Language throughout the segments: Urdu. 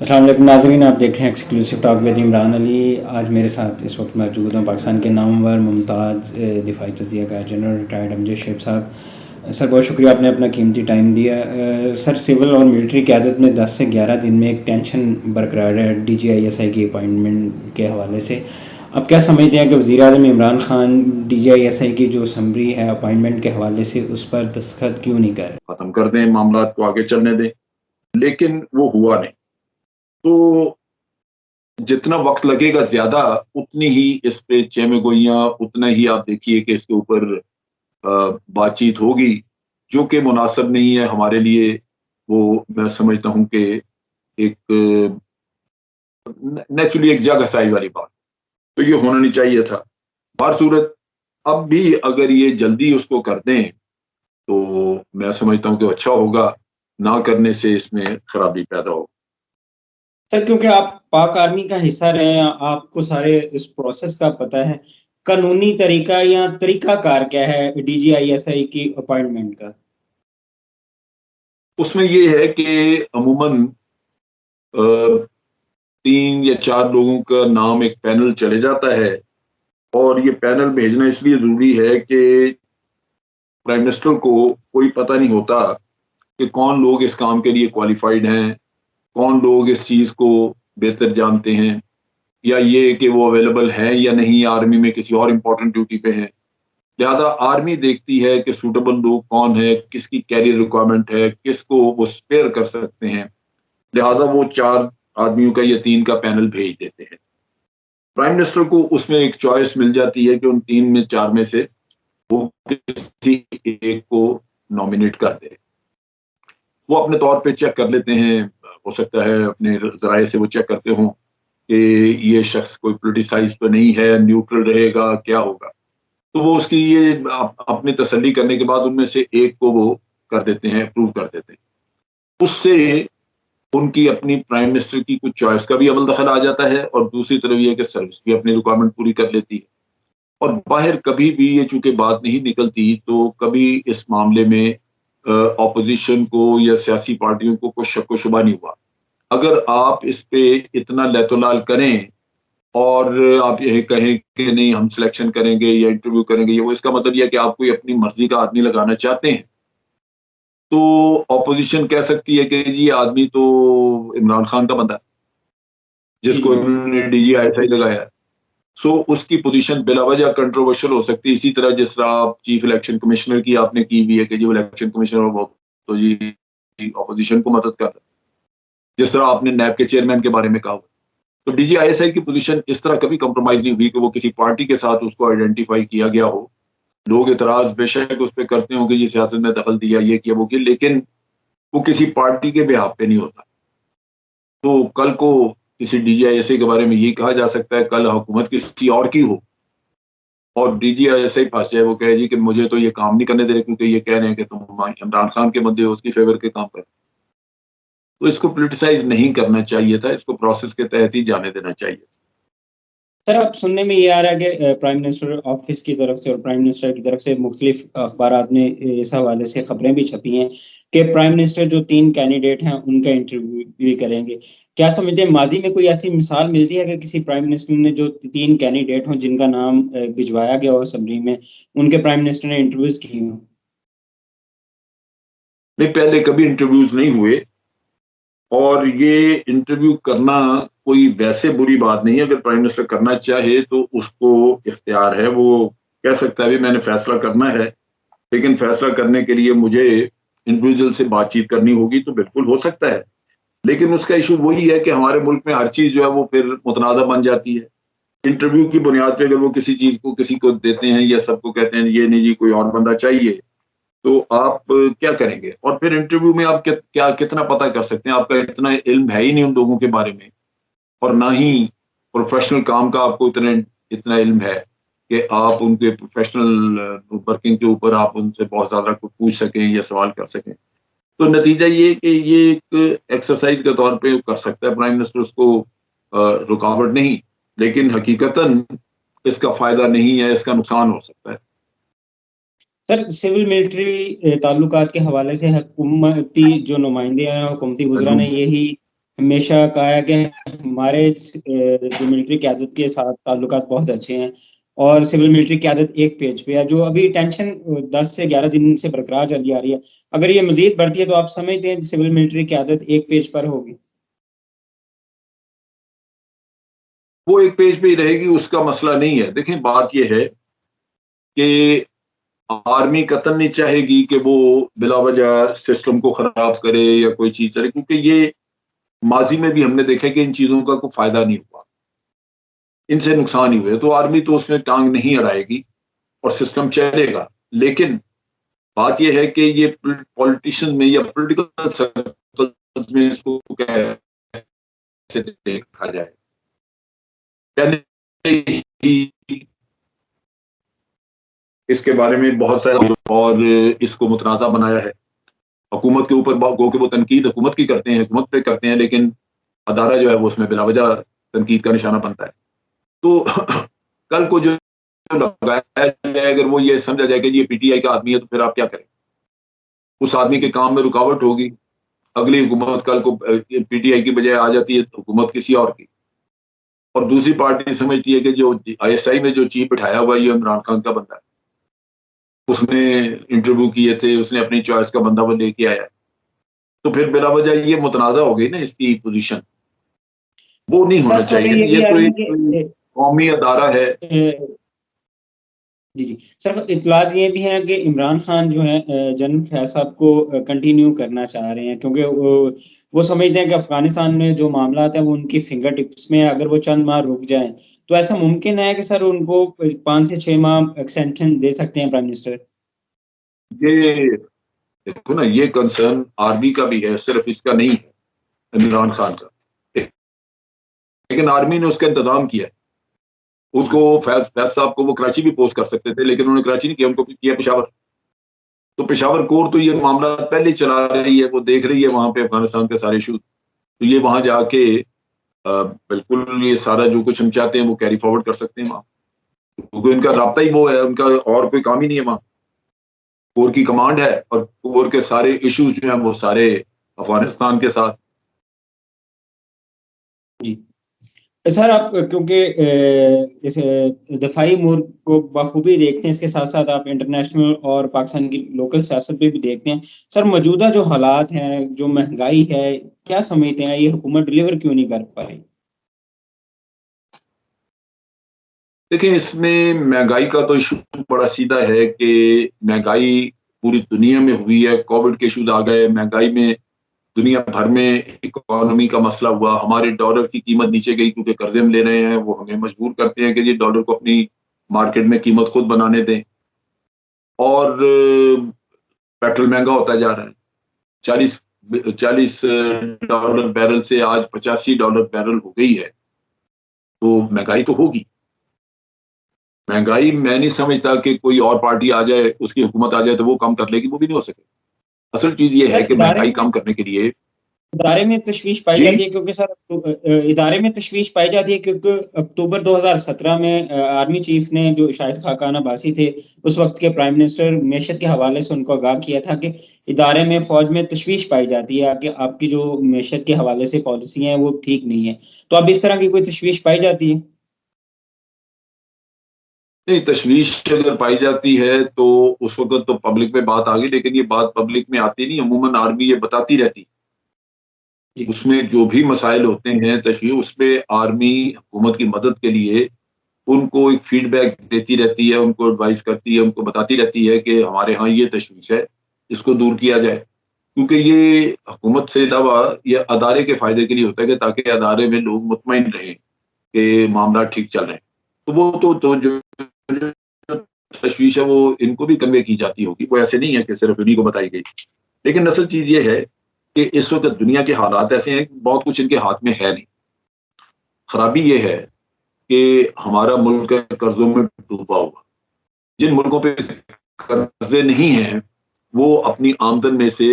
السلام علیکم ناظرین، آپ دیکھ رہے ہیں ایکسکلوسیو ٹاک ود عمران علی۔ آج میرے ساتھ اس وقت موجود ہیں پاکستان کے نامور ممتاز دفاعی تجزیہ کار جنرل ریٹائرڈ امجد شیخ صاحب۔ سر بہت شکریہ، آپ نے اپنا قیمتی ٹائم دیا۔ سر سول اور ملٹری قیادت میں 10 سے 11 دن میں ایک ٹینشن برقرار ہے D G I S I کی اپائنٹمنٹ کے حوالے سے۔ آپ کیا سمجھتے ہیں کہ وزیر اعظم Imran Khan D G I S I کی جو سمری ہے اپائنٹمنٹ کے حوالے سے اس پر دستخط کیوں نہیں کر رہے؟ ختم کر دیں، معاملات کو آگے چلنے دیں، لیکن وہ ہوا نہیں۔ تو جتنا وقت لگے گا زیادہ، اتنی ہی اس پہ چیمے گوئیاں، اتنا ہی آپ دیکھیے کہ اس کے اوپر بات چیت ہوگی جو کہ مناسب نہیں ہے ہمارے لیے۔ وہ میں سمجھتا ہوں کہ ایک نیچرلی ایک جگ ہسائی والی بات، تو یہ ہونا نہیں چاہیے تھا۔ بہر صورت اب بھی اگر یہ جلدی اس کو کر دیں تو میں سمجھتا ہوں کہ اچھا ہوگا، نہ کرنے سے اس میں خرابی پیدا ہوگی۔ سر کیونکہ آپ پاک آرمی کا حصہ رہے ہیں، آپ کو سارے اس پروسیس کا پتہ ہے، قانونی طریقہ یا طریقہ کار کیا ہے D G I S I کی اپائنٹمنٹ کا؟ اس میں یہ ہے کہ عموماً 3 یا 4 لوگوں کا نام ایک پینل چلے جاتا ہے، اور یہ پینل بھیجنا اس لیے ضروری ہے کہ پرائم منسٹر کو کوئی پتہ نہیں ہوتا کہ کون لوگ اس کام کے لیے کوالیفائڈ ہیں، کون لوگ اس چیز کو بہتر جانتے ہیں، یا یہ کہ وہ اویلیبل ہیں یا نہیں، آرمی میں کسی اور امپورٹنٹ ڈیوٹی پہ ہیں۔ لہذا آرمی دیکھتی ہے کہ سوٹیبل لوگ کون ہے، کس کی کیریئر ریکوائرمنٹ ہے، کس کو وہ اسپیئر کر سکتے ہیں، لہذا وہ 4 آدمیوں کا یا 3 کا پینل بھیج دیتے ہیں۔ پرائم منسٹر کو اس میں ایک چوائس مل جاتی ہے کہ ان 3 میں 4 میں سے وہ کسی ایک کو نامینیٹ کر دے۔ وہ اپنے طور پہ چیک کر لیتے ہیں، ہو سکتا ہے اپنے ذرائع سے وہ چیک کرتے ہوں کہ یہ شخص کوئی پولیٹیسائز تو نہیں ہے، نیوٹرل رہے گا، کیا ہوگا۔ تو وہ اس کی یہ اپنی تسلی کرنے کے بعد ان میں سے ایک کو وہ کر دیتے ہیں، اپروو کر دیتے ہیں۔ اس سے ان کی اپنی پرائم منسٹر کی کچھ چوائس کا بھی عمل دخل آ جاتا ہے، اور دوسری طرف یہ کہ سروس بھی اپنی ریکوائرمنٹ پوری کر لیتی ہے۔ اور باہر کبھی بھی یہ چونکہ بات نہیں نکلتی، تو کبھی اس معاملے میں اپوزیشن کو یا سیاسی پارٹیوں کو کوئی شک و شبہ نہیں ہوا۔ اگر آپ اس پہ اتنا لیت و لال کریں اور آپ یہ کہیں کہ نہیں ہم سلیکشن کریں گے یا انٹرویو کریں گے، وہ اس کا مطلب یہ ہے کہ آپ کوئی اپنی مرضی کا آدمی لگانا چاہتے ہیں۔ تو اپوزیشن کہہ سکتی ہے کہ جی یہ آدمی تو عمران خان کا بندہ ہے جس کو انہوں نے ڈی جی آئی ایس آئی لگایا ہے، سو اس کی پوزیشن بلا وجہ کنٹروورشل ہو سکتی ہے۔ اسی طرح جس طرح آپ چیف الیکشن کمشنر کی آپ نے کی بھی ہے کہ جو الیکشن کمشنر وہ تو جی اپوزیشن کو مدد کر رہا ہے، جس طرح آپ نے نیب کے چیئرمین کے بارے میں کہا۔ تو D G I S I کی پوزیشن اس طرح کبھی کمپرومائز نہیں ہوئی کہ وہ کسی پارٹی کے ساتھ اس کو آئیڈینٹیفائی کیا گیا ہو۔ لوگ اعتراض بے شک اس پہ کرتے ہوں کہ یہ سیاست میں دخل دیا، یہ کیا وہ کیا، لیکن وہ کسی پارٹی کے بہاف پہ نہیں ہوتا۔ تو کل کو کسی ڈی جی آئی ایس آئی کے بارے میں یہ کہا جا سکتا ہے، کل حکومت کسی اور کی ہو اور ڈی جی آئی ایس آئی پھنس جائے، وہ کہے جی کہ مجھے تو یہ کام نہیں کرنے دے رہے کیونکہ یہ کہہ رہے ہیں کہ تم عمران خان کے بندے ہو، اس کی فیور کے کام کر۔ تو اس کو پولیٹیسائز نہیں کرنا چاہیے تھا، اس کو پروسیس کے تحت ہی جانے دینا چاہیے تھا۔ سر اب سننے میں یہ آ رہا ہے کہ پرائم منسٹر آفس کی طرف سے اور پرائم منسٹر کی طرف سے مختلف اخبارات میں اس حوالے سے خبریں بھی چھپی ہیں کہ پرائم منسٹر جو 3 کینڈیڈیٹ ہیں ان کا انٹرویو بھی کریں گے۔ کیا سمجھتے ہیں ماضی میں کوئی ایسی مثال ملتی ہے کہ کسی پرائم منسٹر نے جو 3 کینڈیڈیٹ ہوں جن کا نام بھجوایا گیا ہو اسمبلی میں، ان کے پرائم منسٹر نے انٹرویوز کیے ہوں؟ نہیں، پہلے کبھی انٹرویوز نہیں ہوئے، اور یہ انٹرویو کرنا کوئی ویسے بری بات نہیں ہے۔ اگر پرائم منسٹر کرنا چاہے تو اس کو اختیار ہے، وہ کہہ سکتا ہے میں نے فیصلہ کرنا ہے، لیکن فیصلہ کرنے کے لیے مجھے انڈیویجول سے بات چیت کرنی ہوگی، تو بالکل ہو سکتا ہے۔ لیکن اس کا ایشو وہی ہے کہ ہمارے ملک میں ہر چیز جو ہے وہ پھر متنازع بن جاتی ہے۔ انٹرویو کی بنیاد پہ اگر وہ کسی چیز کو کسی کو دیتے ہیں یا سب کو کہتے ہیں یہ نہیں جی کوئی اور بندہ چاہیے، تو آپ کیا کریں گے؟ اور پھر انٹرویو میں آپ کیا کتنا پتہ کر سکتے ہیں؟ آپ کا اتنا علم ہے ہی نہیں ان لوگوں کے بارے میں، اور نہ ہی پروفیشنل کام کا آپ کو اتنا علم ہے کہ آپ ان کے پروفیشنل ورکنگ کے اوپر آپ ان سے بہت زیادہ کچھ پوچھ سکیں یا سوال کر سکیں۔ تو نتیجہ یہ کہ یہ ایک ایکسرسائز کے طور پہ کر سکتا ہے پرائم منسٹر، اس کو رکاوٹ نہیں، لیکن حقیقتاً اس کا فائدہ نہیں ہے، اس کا نقصان ہو سکتا ہے۔ سر سول ملٹری تعلقات کے حوالے سے حکومتی جو نمائندے ہیں، حکومتی وزراء نے یہی ہمیشہ کہا ہے کہ ہمارے جو ملٹری قیادت کے ساتھ تعلقات بہت اچھے ہیں، اور سول ملٹری قیادت ایک پیج پہ ہے، جو ابھی ٹینشن 10 سے 11 دن سے برقرار چلی آ رہی ہے، اگر یہ مزید بڑھتی ہے تو آپ سمجھتے ہیں سول ملٹری قیادت ایک پیج پر ہوگی؟ وہ ایک پیج پہ ہی رہے گی، اس کا مسئلہ نہیں ہے. دیکھیں بات یہ ہے کہ آرمی قطن نہیں چاہے گی کہ وہ بلا وجہ سسٹم کو خراب کرے یا کوئی چیز کرے، کیونکہ یہ ماضی میں بھی ہم نے دیکھا کہ ان چیزوں کا کوئی فائدہ نہیں ہوا، ان سے نقصان ہی ہوئے. تو آرمی تو اس میں ٹانگ نہیں اڑائے گی اور سسٹم چلے گا. لیکن بات یہ ہے کہ یہ پولیٹیشین میں یا پولیٹیکل سرکلز میں اس کو کیسے دیکھا جائے. پہلے ہی اس کے بارے میں بہت سارے اور اس کو متنازع بنایا ہے. حکومت کے اوپر گو کہ وہ تنقید حکومت کی کرتے ہیں، حکومت پہ کرتے ہیں، لیکن ادارہ جو ہے وہ اس میں بلا وجہ تنقید کا نشانہ بنتا ہے. تو کل کو جو لگایا جائے، اگر وہ یہ سمجھا جائے کہ یہ پی ٹی آئی کا آدمی ہے، تو پھر آپ کیا کریں؟ اس آدمی کے کام میں رکاوٹ ہوگی. اگلی حکومت کل کو پی ٹی آئی کی بجائے آ جاتی ہے حکومت کسی اور کی، اور دوسری پارٹی سمجھتی ہے کہ جو آئی ایس آئی میں جو چیف بٹھایا ہوا یہ عمران خان کا بندہ ہے، اس نے انٹرویو کیے تھے، اس نے اپنی چوائس کا بندہ وہ لے کے آیا. تو پھر بلا وجہ یہ متنازع ہو گئی نا اس کی پوزیشن. وہ نہیں سر ہونا خبریں چاہیے. یہ بھی یہ آ تو رہی ایک ہیں قومی ادارہ ہے. کہ جی جی سر، اطلاعات یہ بھی ہیں کہ عمران خان جو ہے جنرل فیاض صاحب کو کنٹینیو کرنا چاہ رہے ہیں، کیونکہ وہ سمجھتے ہیں کہ افغانستان میں جو معاملات ہیں وہ ان کی فنگر ٹپس میں ہیں، اگر وہ چند ماہ رک جائیں تو ایسا ممکن ہے کہ سر ان کو 5 سے 6 ماہ ایکسٹینشن دے سکتے ہیں پرائم منسٹر؟ یہ دیکھو نا، یہ کنسرن آرمی کا بھی ہے، صرف اس کا نہیں ہے عمران خان کا. لیکن آرمی نے اس کا انتظام کیا. اس کو فیض صاحب کو وہ کراچی بھی پوسٹ کر سکتے تھے، لیکن انہوں نے کراچی نہیں کیا، ان کو کیا پشاور. تو پشاور کور تو یہ معاملہ پہلے چلا رہی ہے، وہ دیکھ رہی ہے وہاں پہ افغانستان کے سارے ایشوز. تو یہ وہاں جا کے بالکل یہ سارا جو کچھ ہم چاہتے ہیں وہ کیری فارورڈ کر سکتے ہیں وہاں، کیونکہ ان کا رابطہ ہی وہ ہے، ان کا اور کوئی کام ہی نہیں ہے. وہاں کور کی کمانڈ ہے، اور کور کے سارے ایشوز جو ہیں وہ سارے افغانستان کے ساتھ. جی سر، آپ کیونکہ اس دفاعی امور کو بخوبی دیکھتے ہیں، اس کے ساتھ ساتھ آپ انٹرنیشنل اور پاکستان کی لوکل سیاست پہ بھی دیکھتے ہیں. سر موجودہ جو حالات ہیں، جو مہنگائی ہے، کیا سمجھتے ہیں یہ حکومت ڈلیور کیوں نہیں کر پا رہی؟ دیکھیں اس میں مہنگائی کا تو ایشو بڑا سیدھا ہے کہ مہنگائی پوری دنیا میں ہوئی ہے. کووڈ کے ایشوز آ گئے، مہنگائی میں دنیا بھر میں اکانومی کا مسئلہ ہوا. ہمارے ڈالر کی قیمت نیچے گئی کیونکہ قرضے ہم لے رہے ہیں، وہ ہمیں مجبور کرتے ہیں کہ یہ ڈالر کو اپنی مارکیٹ میں قیمت خود بنانے دیں. اور پیٹرول مہنگا ہوتا جا رہا ہے. 40 بیرل سے آج $85 بیرل ہو گئی ہے. تو مہنگائی تو ہوگی. مہنگائی میں نہیں سمجھتا کہ کوئی اور پارٹی آ جائے، اس کی حکومت آ جائے تو وہ کم کر لے گی، وہ بھی نہیں ہو سکے. اصل چیز یہ ہے سر کہ مہنگائی کم کرنے کے لیے ادارے میں تشویش پائی جی جاتی ہے، کیونکہ سر ادارے میں تشویش پائی جاتی ہے کیونکہ اکتوبر 2017 میں آرمی چیف نے، جو شاہد خاقان عباسی تھے اس وقت کے پرائم منسٹر، معیشت کے حوالے سے ان کو آگاہ کیا تھا کہ ادارے میں، فوج میں تشویش پائی جاتی ہے کہ آپ کی جو معیشت کے حوالے سے پالیسی ہیں وہ ٹھیک نہیں ہے. تو اب اس طرح کی کوئی تشویش پائی جاتی ہے؟ نہیں، تشویش اگر پائی جاتی ہے تو اس وقت تو پبلک میں بات آ گئی، لیکن یہ بات پبلک میں آتی نہیں. عموماً آرمی یہ بتاتی رہتی، جی اس میں جو بھی مسائل ہوتے ہیں تشویش، اس پہ آرمی حکومت کی مدد کے لیے ان کو ایک فیڈ بیک دیتی رہتی ہے، ان کو ایڈوائز کرتی ہے، ان کو بتاتی رہتی ہے کہ ہمارے ہاں یہ تشویش ہے، اس کو دور کیا جائے. کیونکہ یہ حکومت سے علاوہ یہ ادارے کے فائدے کے لیے ہوتا ہے، کہ تاکہ ادارے میں لوگ مطمئن رہیں کہ معاملات ٹھیک چل رہے ہیں. تو وہ تو جو تشویش ہے وہ ان کو بھی کنوے کی جاتی ہوگی، وہ ایسے نہیں ہے کہ صرف انہیں کو بتائی گئی. لیکن اصل چیز یہ ہے کہ اس وقت دنیا کے حالات ایسے ہیں کہ بہت کچھ ان کے ہاتھ میں ہے نہیں. خرابی یہ ہے کہ ہمارا ملک قرضوں میں ڈوبا ہوا. جن ملکوں پہ قرضے نہیں ہیں وہ اپنی آمدن میں سے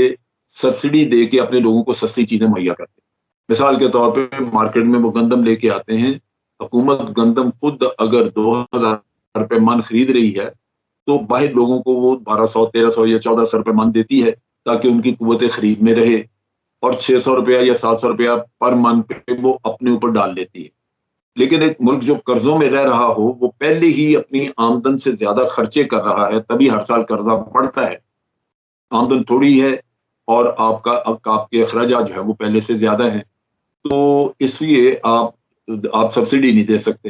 سبسڈی دے کے اپنے لوگوں کو سستی چیزیں مہیا کرتے ہیں. مثال کے طور پہ مارکیٹ میں وہ گندم لے کے آتے ہیں، حکومت گندم خود اگر 2000 روپے من خرید رہی ہے تو باہر لوگوں کو وہ 1200 1300 یا 1400 روپے من دیتی ہے تاکہ ان کی قوت خرید میں رہے. اور 600 روپیہ یا 700 روپیہ پر منتھ پہ وہ اپنے اوپر ڈال لیتی ہے. لیکن ایک ملک جو قرضوں میں رہ رہا ہو وہ پہلے ہی اپنی آمدن سے زیادہ خرچے کر رہا ہے, تبھی ہر سال قرضہ بڑھتا ہے. آمدن تھوڑی ہے اور آپ کے اخراجات جو ہے وہ پہلے سے زیادہ ہیں, تو اس لیے آپ سبسڈی نہیں دے سکتے,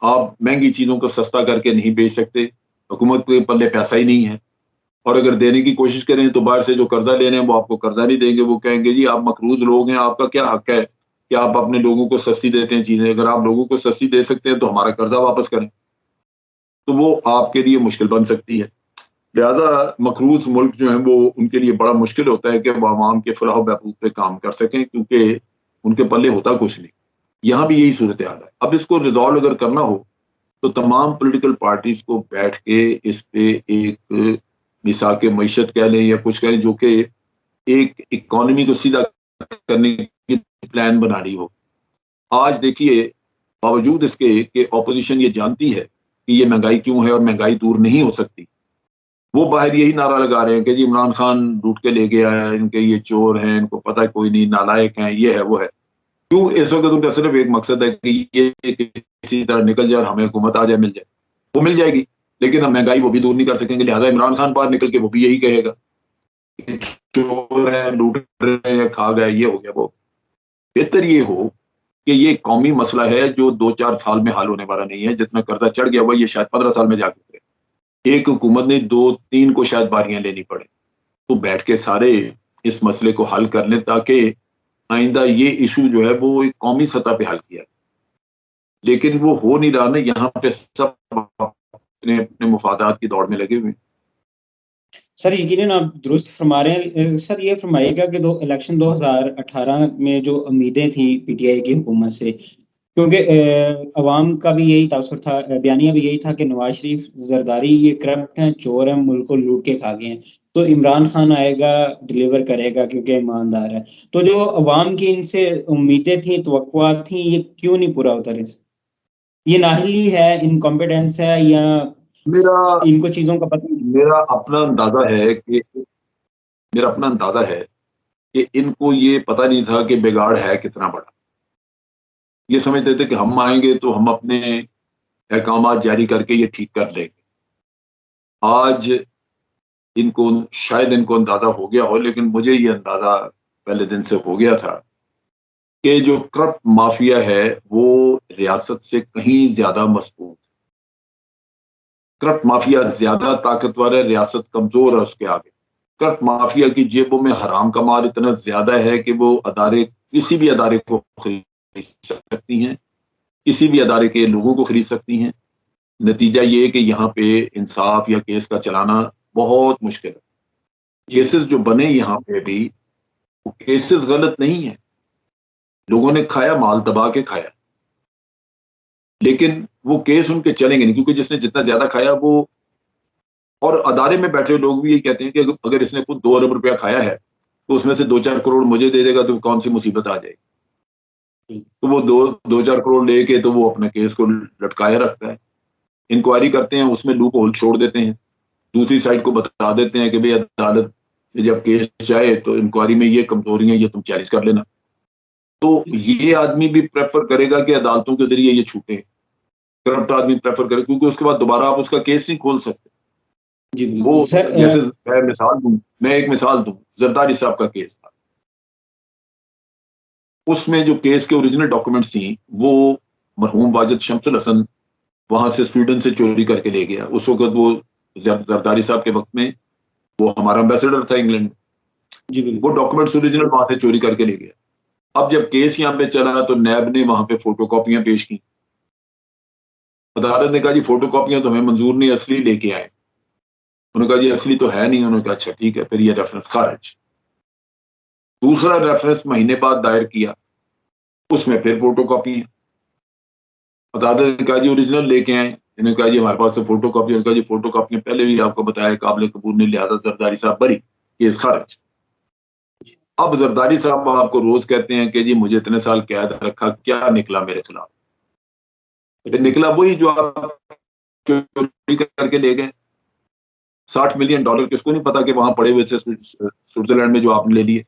آپ مہنگی چیزوں کو سستا کر کے نہیں بیچ سکتے, حکومت کے پلے پیسہ ہی نہیں ہے. اور اگر دینے کی کوشش کریں تو باہر سے جو قرضہ لے رہے ہیں وہ آپ کو قرضہ نہیں دیں گے, وہ کہیں گے جی آپ مقروض لوگ ہیں, آپ کا کیا حق ہے کہ آپ اپنے لوگوں کو سستی دیتے ہیں چیزیں, اگر آپ لوگوں کو سستی دے سکتے ہیں تو ہمارا قرضہ واپس کریں, تو وہ آپ کے لیے مشکل بن سکتی ہے. لہذا مقروض ملک جو ہیں وہ ان کے لیے بڑا مشکل ہوتا ہے کہ وہ عوام کے فلاح و بہبود پہ کام کر سکیں, کیونکہ ان کے پلے ہوتا کچھ نہیں. یہاں بھی یہی صورتحال ہے. اب اس کو ریزالو اگر کرنا ہو تو تمام پولیٹیکل پارٹیز کو بیٹھ کے اس پہ ایک مساق معیشت کہہ لیں یا کچھ کہہ لیں, جو کہ ایک اکانومی کو سیدھا کرنے کی پلان بنا رہی ہو. آج دیکھیے, باوجود اس کے کہ اپوزیشن یہ جانتی ہے کہ یہ مہنگائی کیوں ہے اور مہنگائی دور نہیں ہو سکتی, وہ باہر یہی نعرہ لگا رہے ہیں کہ جی عمران خان لوٹ کے لے گیا ہے, ان کے یہ چور ہیں, ان کو پتہ ہے کوئی نہیں, نالائق ہیں, یہ ہے وہ ہے. کیوں؟ اس وقت ان کا صرف ایک مقصد ہے کہ یہ کسی طرح نکل جائے اور ہمیں حکومت آ جائے, مل جائے. وہ مل جائے گی لیکن ہم مہنگائی وہ بھی دور نہیں کر سکیں گے. لہٰذا عمران خان باہر نکل کے وہ بھی یہی کہے گا کہ چور ہے, لوٹ رہے ہیں, کھا گئے, یہ ہو گیا وہ. بہتر یہ ہو کہ یہ قومی مسئلہ ہے جو 2-4 سال میں حل ہونے والا نہیں ہے. جتنا قرضہ چڑھ گیا ہوا یہ شاید 15 سال میں جا کے ایک حکومت نے 2-3 کو شاید باریاں لینی پڑے. تو بیٹھ کے سارے اس مسئلے کو حل کر لیں تاکہ آئندہ یہ ایشو جو ہے وہ ایک قومی سطح پہ حل کیا. لیکن وہ ہو نہیں رہا نا, یہاں پہ سب اپنے مفادات کی دوڑ میں لگے ہوئے. سر یقیناً آپ درست فرما رہے ہیں. سر یہ فرمائیے گا کہ الیکشن 2018 میں جو امیدیں تھیں پی ٹی آئی کی حکومت سے, کیونکہ عوام کا بھی یہی تاثر تھا, بیانیہ بھی یہی تھا کہ نواز شریف زرداری یہ کرپٹ ہیں, چور ہیں, ملک کو لوٹ کے کھا گئے ہیں, تو عمران خان آئے گا, ڈلیور کرے گا کیونکہ ایماندار ہے. تو جو عوام کی ان سے امیدیں تھیں, توقعات تھیں, یہ کیوں نہیں پورا ہوتا رہے؟ یہ نااہلی ہے, انکمپیٹنس ہے, یا میرا ان کو چیزوں کا پتہ نہیں؟ میرا اپنا اندازہ ہے کہ میرا اپنا اندازہ ہے کہ ان کو یہ پتہ نہیں تھا کہ بگاڑ ہے کتنا بڑا. یہ سمجھتے تھے کہ ہم آئیں گے تو ہم اپنے احکامات جاری کر کے یہ ٹھیک کر لیں گے. آج شاید ان کو اندازہ ہو گیا ہو, لیکن مجھے یہ اندازہ پہلے دن سے ہو گیا تھا کہ جو کرپٹ مافیا ہے وہ ریاست سے کہیں زیادہ مضبوط. کرپٹ مافیا زیادہ طاقتور ہے, ریاست کمزور ہے اس کے آگے. کرپٹ مافیا کی جیبوں میں حرام کا مال اتنا زیادہ ہے کہ وہ کسی بھی ادارے کو خرید سکتی ہیں, کسی بھی ادارے کے لوگوں کو خرید سکتی ہیں. نتیجہ یہ کہ یہاں پہ انصاف یا کیس کا چلانا بہت مشکل ہے. کیسز جو بنے یہاں پہ بھی وہ کیسز غلط نہیں ہیں, لوگوں نے کھایا, مال دبا کے کھایا, لیکن وہ کیس ان کے چلیں گے نہیں, کیونکہ جس نے جتنا زیادہ کھایا وہ, اور ادارے میں بیٹھے لوگ بھی یہ کہتے ہیں کہ اگر اس نے خود 2 ارب روپیہ کھایا ہے تو اس میں سے 2-4 کروڑ مجھے دے دے گا تو کون سی مصیبت آ جائے گی. تو وہ 2-4 کروڑ لے کے تو وہ اپنے کیس کو لٹکایا رکھتا ہے. انکوائری کرتے ہیں, اس میں لوپ ہول چھوڑ دیتے ہیں, دوسری سائڈ کو بتا دیتے ہیں کہ بھئی عدالت جب کیس جائے تو انکوائری میں یہ کمزوری ہیں, یہ تم چیلنج کر لینا. تو یہ آدمی بھی پریفر کرے گا کہ عدالتوں کے ذریعے یہ چھوٹے. کرپٹ آدمی پریفر کرے, کیونکہ اس کے بعد دوبارہ آپ اس کا کیس نہیں کھول سکتے. جی وہ بالکل سر. جیسے میں ایک مثال دوں, زرداری صاحب کا کیس تھا. اس میں جو کیس کے اوریجنل ڈاکومنٹس تھیں وہ مرحوم واجد شمس الحسن وہاں سے سویڈن سے چوری کر کے لے گیا. اس وقت وہ زرداری صاحب کے وقت میں وہ ہمارا امبیسڈر تھا انگلینڈ. جی وہ بالکل. ڈاکومنٹس اوریجنل وہاں سے چوری کر کے لے گیا. اب جب کیس یہاں پہ چلا تو نیب نے وہاں پہ فوٹو کاپیاں پیش کی. عدالت نے کہا جی فوٹو کاپیاں تو ہمیں منظور نہیں, اصلی لے کے آئے. انہوں نے کہا جی اصلی تو ہے نہیں. انہوں نے کہا اچھا ٹھیک ہے, پھر یہ ریفرنس خارج. دوسرا ریفرنس مہینے بعد دائر کیا, اس میں پھر فوٹو کاپی ہیں. عدالت نے کہا جی اوریجنل لے کے آئے. انہوں نے کہا جی ہمارے پاس تو فوٹو کاپی. انہوں نے کہا جی فوٹو کاپیاں پہلے بھی آپ کو بتایا قابل قبول نہیں, لہٰذا زرداری صاحب بری, کیس خارج. اب زرداری صاحب آپ کو روز کہتے ہیں کہ جی مجھے اتنے سال قید رکھا, کیا نکلا میرے خلاف؟ نکلا وہی جو آپ چوری کر کے لے گئے. $60 ملین کس کو نہیں پتا کہ وہاں پڑے ہوئے تھے سوئٹزرلینڈ میں جو آپ نے لے لیے.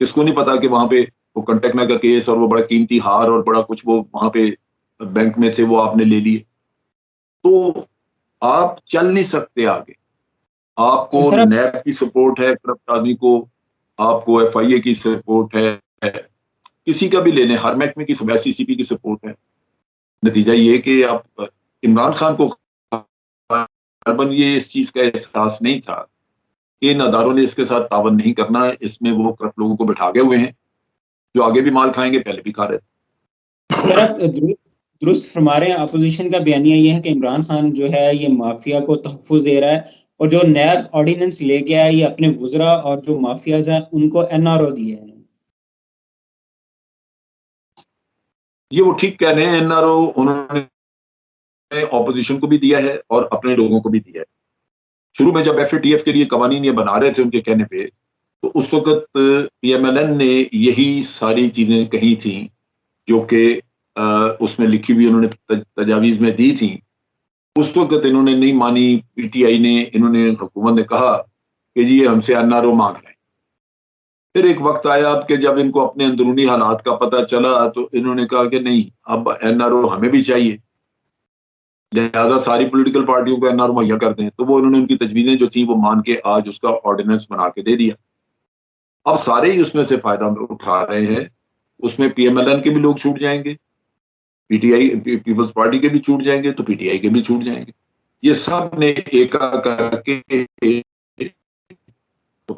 کس کو نہیں پتا کہ وہاں پہ وہ کنٹیکنا کا کیس اور وہ بڑا قیمتی ہار اور بڑا کچھ وہ وہاں پہ بینک میں تھے وہ آپ نے لے لیے. تو آپ چل نہیں سکتے آگے. آپ کو سر نیب کی سپورٹ ہے کرپٹ آدمی کو, آپ کو ایف آئی اے کی سپورٹ ہے, کسی کا بھی لینے, ہر محکمے کی سی سی پی کی سپورٹ ہے. نتیجہ یہ کہ آپ عمران خان کو غالباً یہ اس چیز کا احساس نہیں تھا کہ ان اداروں نے اس کے ساتھ تعاون نہیں کرنا, اس میں وہ کرپٹ لوگوں کو بٹھا گئے ہوئے ہیں جو آگے بھی مال کھائیں گے, پہلے بھی کھا رہے تھے. سر آپ درست فرما رہے ہیں. اپوزیشن کا بیانیہ یہ ہے کہ عمران خان جو ہے یہ مافیا کو تحفظ دے رہا ہے, اور جو نیب آرڈیننس لے کے آیا یہ اپنے وزراء اور جو مافیاز ہیں ان کو این آر او دیا ہے. یہ وہ ٹھیک کہہ رہے ہیں, این آر او انہوں نے اپوزیشن کو بھی دیا ہے اور اپنے لوگوں کو بھی دیا ہے. شروع میں جب ایف اے ٹی ایف کے لیے قوانین یہ بنا رہے تھے ان کے کہنے پہ, تو اس وقت پی ایم ایل این نے یہی ساری چیزیں کہی تھیں جو کہ اس میں لکھی ہوئی انہوں نے تجاویز میں دی تھیں. اس وقت انہوں نے نہیں مانی, پی ٹی آئی نے, انہوں نے حکومت نے کہا کہ جی یہ ہم سے این آر او مانگ رہے ہیں. پھر ایک وقت آیا کہ جب ان کو اپنے اندرونی حالات کا پتہ چلا تو انہوں نے کہا کہ نہیں, اب این آر او ہمیں بھی چاہیے, لہٰذا ساری پولیٹیکل پارٹیوں کو این آر او مہیا کر دیں. تو وہ انہوں نے ان کی تجویزیں جو تھیں وہ مان کے آج اس کا آرڈیننس بنا کے دے دیا. اب سارے ہی اس میں سے فائدہ اٹھا رہے ہیں. اس میں پی ایم ایل این کے بھی لوگ چھوٹ جائیں گے, P T I peoples party کے بھی چھوٹ جائیں گے, تو پی ٹی آئی کے بھی چھوٹ جائیں گے. یہ سب نے ایک کر کے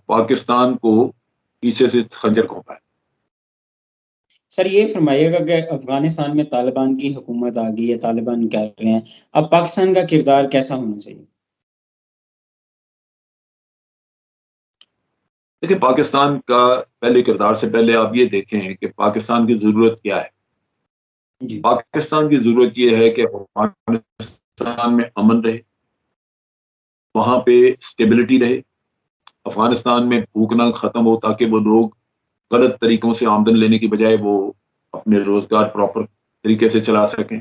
پاکستان کو پیچھے سے خنجر گھونپا ہے. سر یہ فرمائیے گا کہ افغانستان میں طالبان کی حکومت آ گئی ہے, طالبان کہہ رہے ہیں, اب پاکستان کا کردار کیسا ہونا چاہیے؟ دیکھیں, پاکستان کا پہلے کردار سے پہلے آپ یہ دیکھیں کہ پاکستان کی ضرورت کیا ہے. جی پاکستان کی ضرورت یہ ہے کہ افغانستان میں امن رہے, وہاں پہ اسٹیبلٹی رہے, افغانستان میں بھوک نہ ختم ہو, تاکہ وہ لوگ غلط طریقوں سے آمدن لینے کی بجائے وہ اپنے روزگار پراپر طریقے سے چلا سکیں.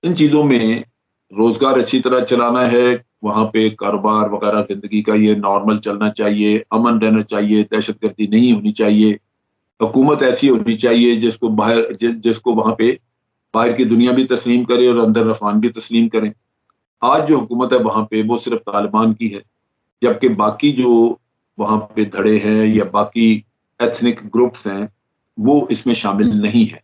ان چیزوں میں روزگار اچھی طرح چلانا ہے, وہاں پہ کاروبار وغیرہ زندگی کا یہ نارمل چلنا چاہیے, امن رہنا چاہیے, دہشت گردی نہیں ہونی چاہیے, حکومت ایسی ہونی چاہیے جس کو وہاں پہ باہر کی دنیا بھی تسلیم کرے اور اندر افغان بھی تسلیم کریں. آج جو حکومت ہے وہاں پہ وہ صرف طالبان کی ہے, جبکہ باقی جو وہاں پہ دھڑے ہیں یا باقی ایتھنک گروپس ہیں وہ اس میں شامل نہیں ہے.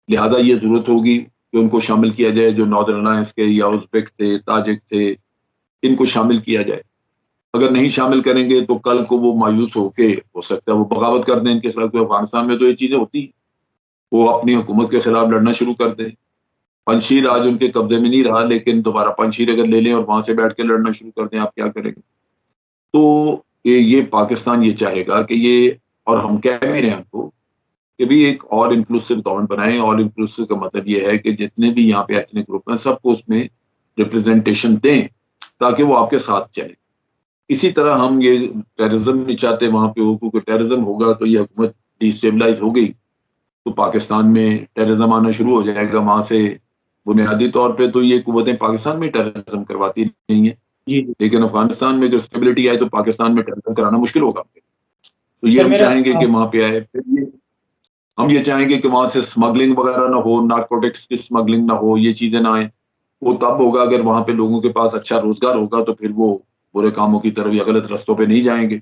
لہذا یہ ضرورت ہوگی کہ ان کو شامل کیا جائے, جو ناردرن الائنس کے یا ازبیک تھے, تاجک تھے, ان کو شامل کیا جائے. اگر نہیں شامل کریں گے تو کل کو وہ مایوس ہو کے ہو سکتا ہے وہ بغاوت کر دیں ان کے خلاف. افغانستان میں تو یہ چیزیں ہوتی ہیں, وہ اپنی حکومت کے خلاف لڑنا شروع کر دیں. پنشیر آج ان کے قبضے میں نہیں رہا, لیکن دوبارہ پنشیر اگر لے لیں اور وہاں سے بیٹھ کے لڑنا شروع کر دیں, آپ کیا کریں گے؟ تو یہ پاکستان یہ چاہے گا کہ یہ, اور ہم کہہ بھی رہے ہیں ہم کو کہ بھی ایک آل انکلوسو گورنمنٹ بنائیں. آل انکلوسو کا مطلب یہ ہے کہ جتنے بھی یہاں پہ ایتھنک گروپ ہیں سب کو اس میں ریپرزنٹیشن دیں تاکہ وہ آپ کے ساتھ چلیں. اسی طرح ہم یہ ٹیررزم نہیں چاہتے وہاں پہ ہو, کیونکہ ٹیررزم ہوگا تو یہ حکومت ڈیسٹیبلائز ہو گئی تو پاکستان میں ٹیررزم آنا شروع ہو جائے گا. وہاں سے بنیادی طور پہ تو یہ قوتیں پاکستان میں ٹیررزم کرواتی نہیں ہیں, جی لیکن افغانستان میں اگر اسٹیبلٹی آئے تو پاکستان میں ٹیررزم کرانا مشکل ہوگا. تو یہ سر ہم میرا چاہیں گے کہ وہاں پہ آئے. پھر ہم یہ چاہیں گے کہ وہاں سے اسمگلنگ وغیرہ نہ ہو, نارکوٹکس کی اسمگلنگ نہ ہو, یہ چیزیں نہ آئیں. وہ تب ہوگا اگر وہاں پہ لوگوں کے پاس اچھا روزگار ہوگا, تو پھر وہ برے کاموں کی طرف یا غلط رستوں پہ نہیں جائیں گے.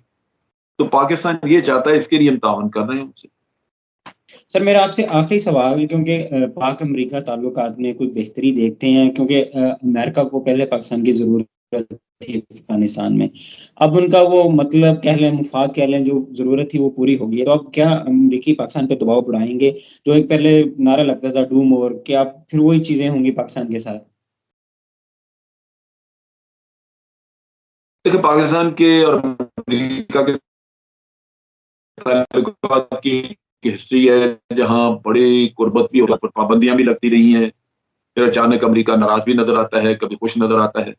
تو پاکستان یہ چاہتا ہے, اس کے لیے ہم تعاون کر رہے ہیں ان سے. سر میرا آپ سے آخری سوال, کیونکہ پاک امریکہ تعلقات میں کوئی بہتری دیکھتے ہیں, کیونکہ امریکہ کو پہلے پاکستان کی ضرورت تھی افغانستان میں, اب ان کا وہ مطلب کہہ لیں, مفاد کہہ لیں, جو ضرورت تھی وہ پوری ہو گئی ہے. تو اب کیا امریکی پاکستان پہ دباؤ بڑھائیں گے؟ جو ایک پہلے نعرہ لگتا تھا ڈو مور, کیا پھر وہی چیزیں ہوں گی پاکستان کے ساتھ؟ دیکھیں, پاکستان کے اور امریکہ کے تعلقات کی ہسٹری ہے جہاں بڑی قربت بھی ہو, پابندیاں بھی لگتی رہی ہیں. پھر اچانک امریکہ ناراض بھی نظر آتا ہے, کبھی خوش نظر آتا ہے.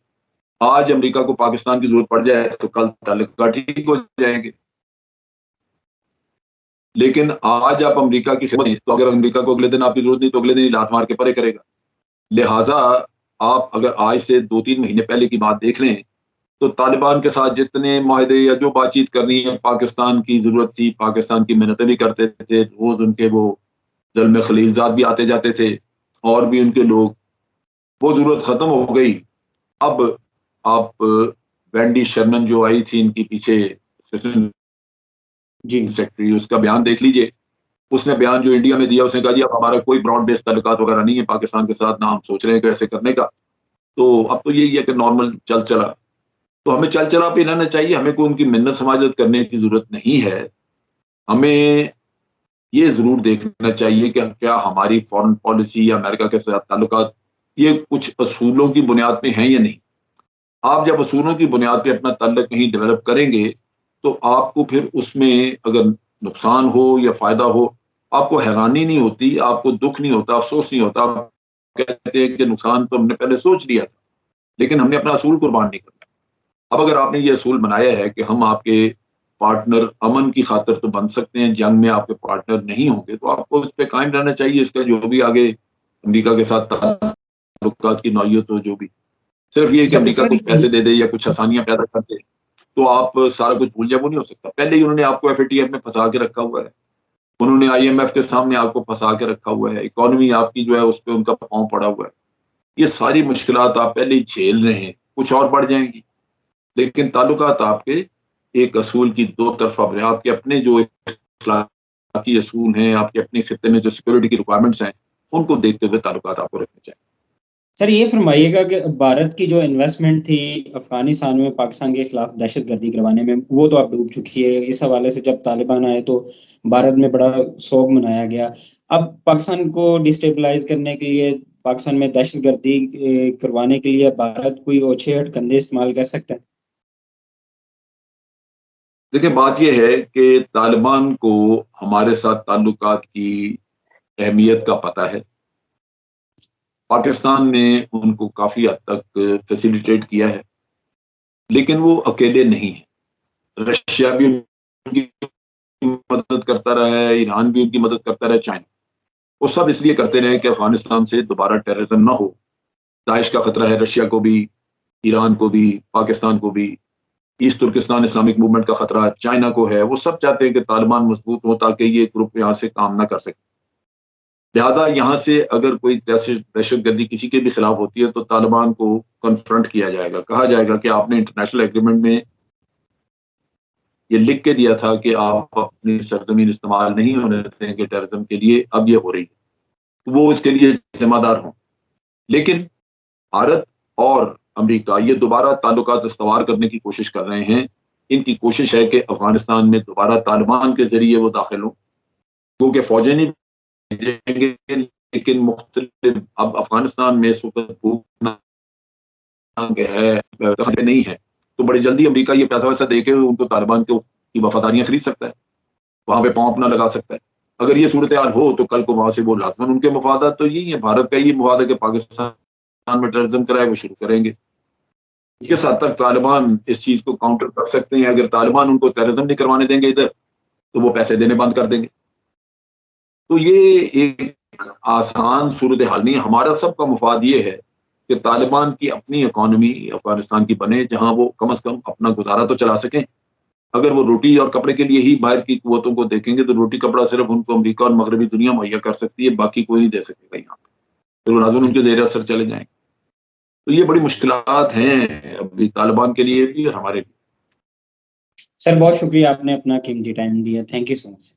آج امریکہ کو پاکستان کی ضرورت پڑ جائے تو کل تعلقات ٹھیک ہو جائیں گے. لیکن آج آپ امریکہ کی خدمت ہیں, تو اگر امریکہ کو اگلے دن آپ کی ضرورت نہیں تو اگلے دن ہی لات مار کے پرے کرے گا. لہٰذا آپ اگر آج سے 2-3 مہینے پہلے کی بات دیکھ لیں تو طالبان کے ساتھ جتنے معاہدے یا جو بات چیت کرنی ہے پاکستان کی ضرورت تھی، پاکستان کی محنتیں بھی کرتے تھے، روز ان کے وہ زلمے خلیلزاد بھی آتے جاتے تھے اور بھی ان کے لوگ، وہ ضرورت ختم ہو گئی. اب آپ وینڈی شرمن جو آئی تھی ان کی پیچھے جی سیکرٹری، اس کا بیان دیکھ لیجئے. اس نے بیان جو انڈیا میں دیا، اس نے کہا جی اب ہمارا کوئی براڈ بیس تعلقات وغیرہ نہیں ہے پاکستان کے ساتھ، نہ ہم سوچ رہے ہیں کہ ایسے کرنے کا. تو اب تو یہی ہے کہ نارمل چل چلا. تو ہمیں چل چلا پہ رہنا چاہیے، ہمیں کوئی ان کی منت سماجت کرنے کی ضرورت نہیں ہے. ہمیں یہ ضرور دیکھنا چاہیے کہ کیا ہماری فارن پالیسی یا امریکہ کے ساتھ تعلقات یہ کچھ اصولوں کی بنیاد پہ ہیں یا نہیں. آپ جب اصولوں کی بنیاد پہ اپنا تعلق کہیں ڈیولپ کریں گے تو آپ کو پھر اس میں اگر نقصان ہو یا فائدہ ہو، آپ کو حیرانی نہیں ہوتی، آپ کو دکھ نہیں ہوتا، افسوس نہیں ہوتا. آپ کہتے ہیں کہ نقصان تو ہم نے پہلے سوچ لیا تھا لیکن ہم نے اپنا اصول قربان نہیں کرنا. اب اگر آپ نے یہ اصول بنایا ہے کہ ہم آپ کے پارٹنر امن کی خاطر تو بن سکتے ہیں، جنگ میں آپ کے پارٹنر نہیں ہوں گے، تو آپ کو اس پہ قائم رہنا چاہیے. اس کا جو بھی آگے امریکہ کے ساتھ تعلقات کی نوعیت ہو، جو بھی صرف یہ کہ امریکہ کچھ پیسے دے دے یا کچھ آسانیاں پیدا کر دے تو آپ سارا کچھ بھول جائے، وہ نہیں ہو سکتا. پہلے ہی انہوں نے آپ کو FATF میں پھنسا کے رکھا ہوا ہے، انہوں نے IMF کے سامنے آپ کو پھنسا کے رکھا ہوا ہے، اکانومی آپ کی جو ہے اس پہ ان کا پاؤں پڑا ہوا ہے. یہ ساری مشکلات آپ پہلے ہی جھیل رہے ہیں، کچھ اور بڑھ جائیں گی. لیکن تعلقات آپ کے ایک اصول کی دو طرفہ بنے، آپ کے اپنے جو اخلاقی اصول ہیں، آپ کے اپنے خطے میں جو سیکورٹی کی ریکوائرمنٹس ہیں، ان کو دیکھتے ہوئے تعلقات آپ کو رکھنے چاہیے. سر یہ فرمائیے گا کہ بھارت کی جو انویسٹمنٹ تھی افغانستان میں پاکستان کے خلاف دہشت گردی کروانے میں، وہ تو اب ڈوب چکی ہے. اس حوالے سے جب طالبان آئے تو بھارت میں بڑا سوگ منایا گیا. اب پاکستان کو ڈسٹیبلائز کرنے کے لیے، پاکستان میں دہشت گردی کروانے کے لیے بھارت کوئی اوچھے ہٹ کندے استعمال کر سکتا ہے؟ دیکھیں بات یہ ہے کہ طالبان کو ہمارے ساتھ تعلقات کی اہمیت کا پتہ ہے. پاکستان نے ان کو کافی حد تک فیسیلیٹیٹ کیا ہے، لیکن وہ اکیلے نہیں ہیں. رشیا بھی ان کی مدد کرتا رہا ہے، ایران بھی ان کی مدد کرتا رہا ہے، چائنا. وہ سب اس لیے کرتے رہے کہ افغانستان سے دوبارہ ٹیررزم نہ ہو. داعش کا خطرہ ہے رشیا کو بھی، ایران کو بھی، پاکستان کو بھی. ایسٹ ترکستان اسلامک موومنٹ کا خطرہ چائنا کو ہے. وہ سب چاہتے ہیں کہ طالبان مضبوط ہو تاکہ یہ گروپ یہاں سے کام نہ کر سکے. لہذا یہاں سے اگر کوئی دہشت گردی کسی کے بھی خلاف ہوتی ہے تو طالبان کو کنفرنٹ کیا جائے گا، کہا جائے گا کہ آپ نے انٹرنیشنل ایگریمنٹ میں یہ لکھ کے دیا تھا کہ آپ اپنی سرزمین استعمال نہیں ہونے دیں گے ٹیررزم کے لیے، اب یہ ہو رہی ہے، وہ اس کے لیے ذمہ دار ہوں. لیکن بھارت اور امریکہ یہ دوبارہ تعلقات استوار کرنے کی کوشش کر رہے ہیں. ان کی کوشش ہے کہ افغانستان میں دوبارہ طالبان کے ذریعے وہ داخل ہوں، کیونکہ فوجیں نہیں بھیجیں گے لیکن مختلف اب افغانستان میں اس وقت بھوک ہے نہیں ہے، تو بڑی جلدی امریکہ یہ پیسہ ویسا دے کے ان کو طالبان کی وفاداریاں خرید سکتا ہے، وہاں پہ پاؤں اپنا لگا سکتا ہے. اگر یہ صورتحال ہو تو کل کو وہاں سے وہ لازماً ان کے مفادات تو یہی ہے. بھارت کا یہ مفاد ہے کہ پاکستان میں ٹیررزم کرائے، وہ شروع کریں گے. کس حد تک طالبان اس چیز کو کاؤنٹر کر سکتے ہیں؟ اگر طالبان ان کو ٹیررزم نہیں کروانے دیں گے ادھر تو وہ پیسے دینے بند کر دیں گے. تو یہ ایک آسان صورتحال نہیں ہے. ہمارا سب کا مفاد یہ ہے کہ طالبان کی اپنی اکانومی افغانستان کی بنے، جہاں وہ کم از کم اپنا گزارا تو چلا سکیں. اگر وہ روٹی اور کپڑے کے لیے ہی باہر کی قوتوں کو دیکھیں گے تو روٹی کپڑا صرف ان کو امریکہ اور مغربی دنیا مہیا کر سکتی ہے، باقی کوئی نہیں دے سکے گا یہاں پہ. پھر وہ لازم ان کے زیر اثر چلے جائیں. تو یہ بڑی مشکلات ہیں ابھی طالبان کے لیے بھی اور ہمارے لیے. سر بہت شکریہ، آپ نے اپنا قیمتی ٹائم دیا. Thank you so much.